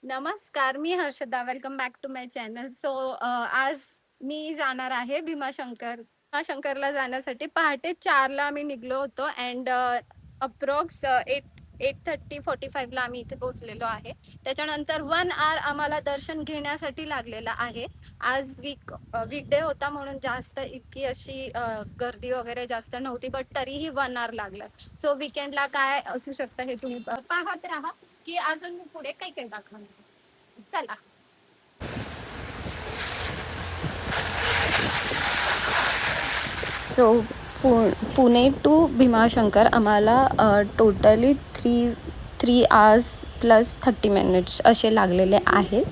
नमस्कार, मी Harshada. Welcome back to my channel. आज मी जाणार आहे भीमाशंकर. भीमाशंकरला जाण्यासाठी पहाटे 4ला आम्ही निघलो होतो अँड अप्रॉक्स 8:30-45ला आम्ही इथे पोहोचलेलो आहे. त्याच्यानंतर 1 आवर आम्हाला दर्शन घेण्यासाठी लागलेला आहे. आज वीकडे होता म्हणून जास्त इतकी अशी गर्दी वगैरे जास्त नव्हती, बट तरीही 1 आवर लागला. सो वीकेंडला काय असू शकतं हे तुम्ही पाहत राहा की अजून मी पुढे काही काही दाखवणार. चला. सो पुणे टू भीमाशंकर आम्हाला totally three hours plus 30 minutes असे लागलेले आहेत.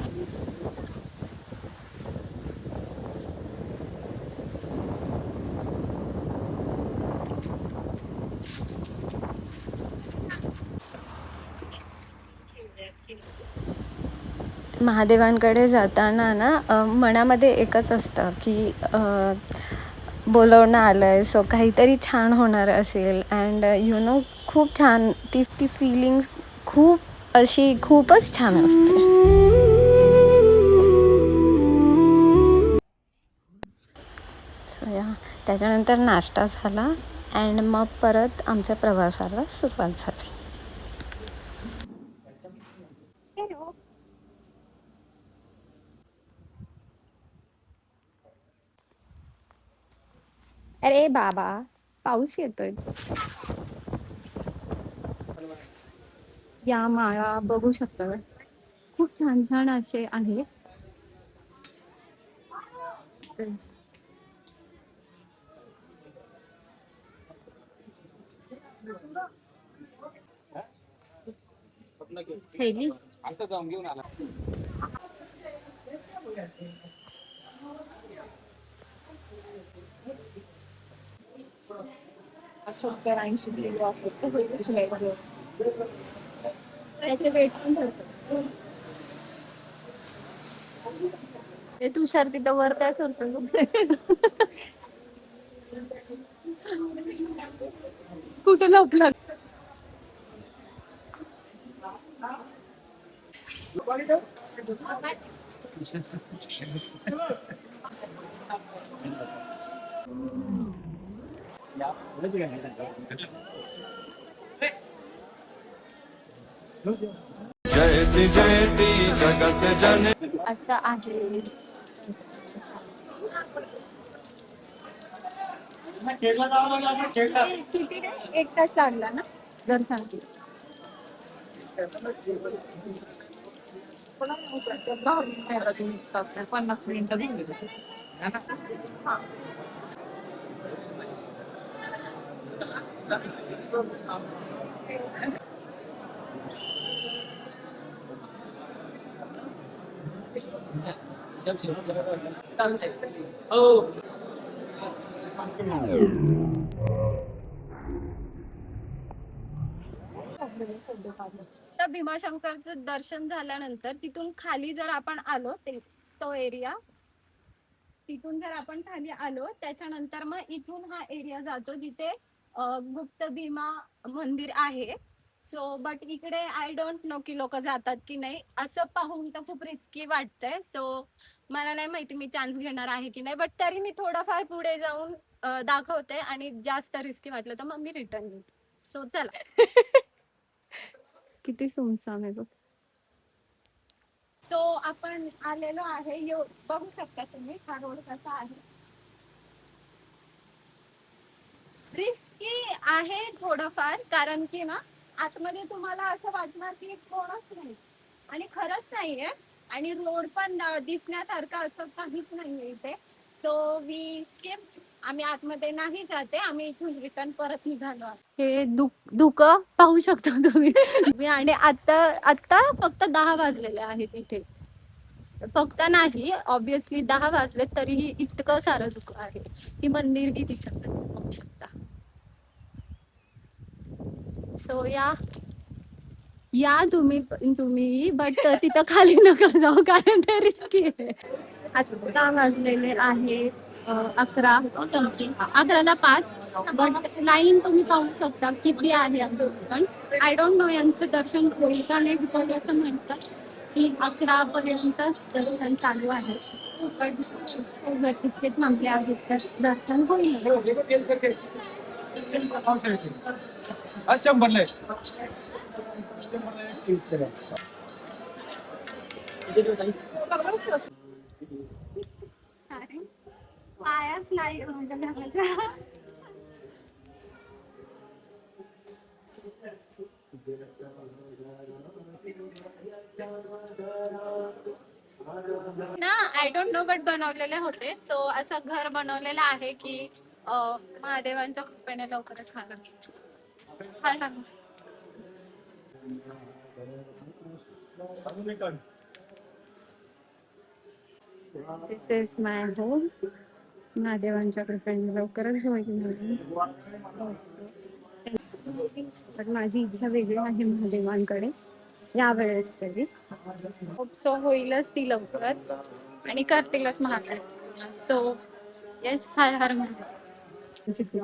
महादेवांकडे जाताना ना मनामध्ये एकच असतं की बोलवणं आलंय, सो काहीतरी छान होणार असेल. अँड खूप छान ती फिलिंग खूपच छान असते. त्याच्यानंतर नाश्ता झाला अँड मग परत आमच्या प्रवासाला सुरुवात झाली. अरे बाबा, पाऊस येतोय. या माळा बघू शकता, खूप छान छान असे आहेत. थैली तुषार तिथं वर काय करतो? कुठे लपला? जयति जयति जगत जन. आता आहे किती रे? 1 तास लागला ना दर्शनासाठी? 50 मिनिटं झाली. तर भीमाशंकरचं दर्शन झाल्यानंतर तिथून खाली जर आपण आलो तो एरिया, तिथून जर आपण खाली आलो त्याच्यानंतर मग इथून हा एरिया जातो जिथे गुप्त भीमा मंदिर आहे. सो बट इकडे आय डोंट नो की लोक जातात की नाही. असं पाहून तर खूप रिस्की वाटतंय. सो मला नाही माहिती मी चान्स घेणार आहे की नाही, बट तरी मी थोडाफार पुढे जाऊन दाखवते आणि जास्त रिस्की वाटलं तर मग मी रिटर्न येते. सो चला. किती सुनसान आहे बघ. सो आपण आलेलो आहे, बघू शकता तुम्ही हा रोड कसा आहे. रिस्की आहे थोडंफार, कारण की ना आतमध्ये तुम्हाला असं वाटणार की कोणच नाही आणि खरंच नाहीये. आणि रोड पण दिसण्यासारखा असं काहीच नाहीये इथे. So we skip. आम्ही आतमध्ये नाही जाते, आम्ही इथून रिटर्न परत निघालो. हे धुकं पाहू शकता तुम्ही. आणि आता फक्त 10 वाजलेले आहेत इथे. फक्त नाही, ऑब्विसली 10 वाजले तरीही इतकं सारं धुकं आहे की मंदिरही दिसत नाही, पाहू शकता. सो या तुम्ही बट तिथं खाली नका जाऊ कारण ते रिस्की आहे. आता वाजलेले आहे 11 समथिंग, 11:05. बट लाईन तुम्ही पाहू शकता किती आहे. पण आय डोंट नो यांचं दर्शन होईल का नाही, बिकॉज असं म्हणतात 11 पर्यंत दर्शन चालू आहे. पण तिथे थांबले आहेत तर दर्शन होईल. अरे, पायाच नाही माझ्या घराचा. ना आय डोंट नो बट बनवलेले होते. सो असं घर बनवलेलं आहे की महादेवांच्या कृपेने लवकरच खाणार. हर हर. दिस इज माय होम. महादेवांच्या कृपेने लवकरच होईल. पण माझी इच्छा वेगळी आहे महादेवांकडे यावेळेस तरी. सो होईलच ती लवकर आणि करतीलच महादेव. सो येस, हर हर महादेव.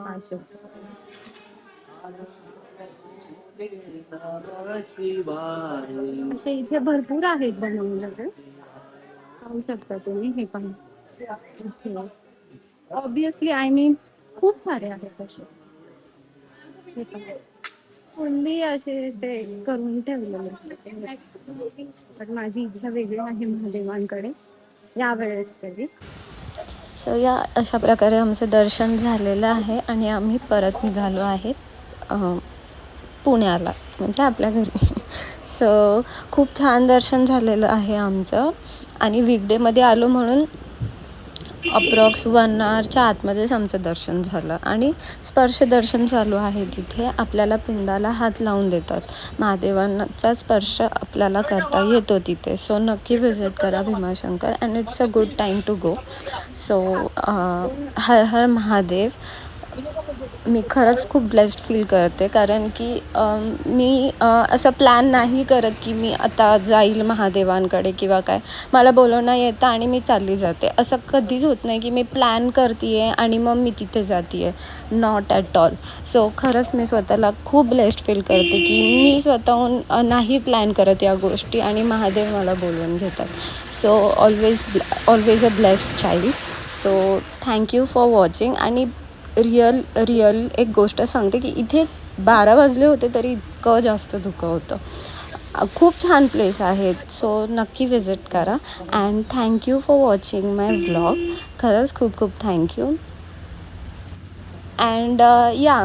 असे इथे भरपूर आहेत बनवलेले. पाहू शकता तुम्ही. हे पण ऑब्विसली आय मीन खूप सारे आहेत असे. हे पण कुंडी असे ते करून ठेवलेले. पण माझी इच्छा वेगळी आहे महादेवांकडे यावेळेस तरी. सो या अशा प्रकारे आमचं दर्शन झालेलं आहे आणि आम्ही परत निघालो आहे पुण्याला, म्हणजे आपल्या घरी. सो खूप छान दर्शन झालेलं आहे आमचं. आणि वीकडेमध्ये आलो म्हणून अप्रॉक्स 1 आवरच्या आतमध्येच आमचं दर्शन झालं. आणि स्पर्श दर्शन चालू आहे तिथे. आपल्याला पिंडाला हात लावून देतात. महादेवांचा स्पर्श आपल्याला करता येतो तिथे. सो नक्की व्हिजिट करा Bhimashankar and it's a good time to go. So हर हर महादेव. मी खरंच खूप ब्लेस्ड फील करते, कारण की मी असं प्लॅन नाही करत की मी आता जाईल महादेवांकडे किंवा काय. मला बोलवणं येतं आणि मी चालली जाते. असं कधीच होत नाही की मी प्लॅन करते आहे आणि मग मी तिथे जाते आहे. Not at all. सो खरंच मी स्वतःला खूप ब्लेस्ड फील करते की मी स्वतःहून नाही प्लॅन करत या गोष्टी आणि महादेव मला बोलवून घेतात. So always a blessed child. So thank you for watching. आणि रिअल एक गोष्ट सांगते की इथे 12 वाजले होते तरी इतकं जास्त धुकं होतं. खूप छान प्लेस आहेत. सो नक्की व्हिजिट करा. And thank you for watching my vlog. खरंच खूप खूप थँक्यू. अँड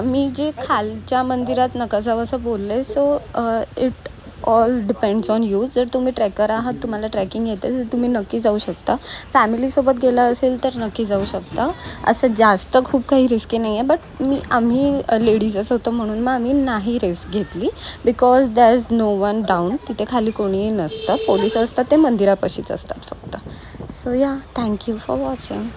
मी जे खालच्या मंदिरात नका जावं असं बोलले. So it all depends on you. जर तुम्ही ट्रेकर आहात, तुम्हाला ट्रेकिंग येते, तर तुम्ही नक्की जाऊ शकता. फॅमिलीसोबत गेला असेल तर नक्की जाऊ शकता. असं जास्त खूप काही रिस्की नाही आहे. बट आम्ही लेडीजच होतो म्हणून मग आम्ही नाही रिस्क घेतली. Because there is no one down. तिथे खाली कोणीही नसतं. पोलीस असतात, ते मंदिरापाशीच असतात फक्त. So thank you for watching.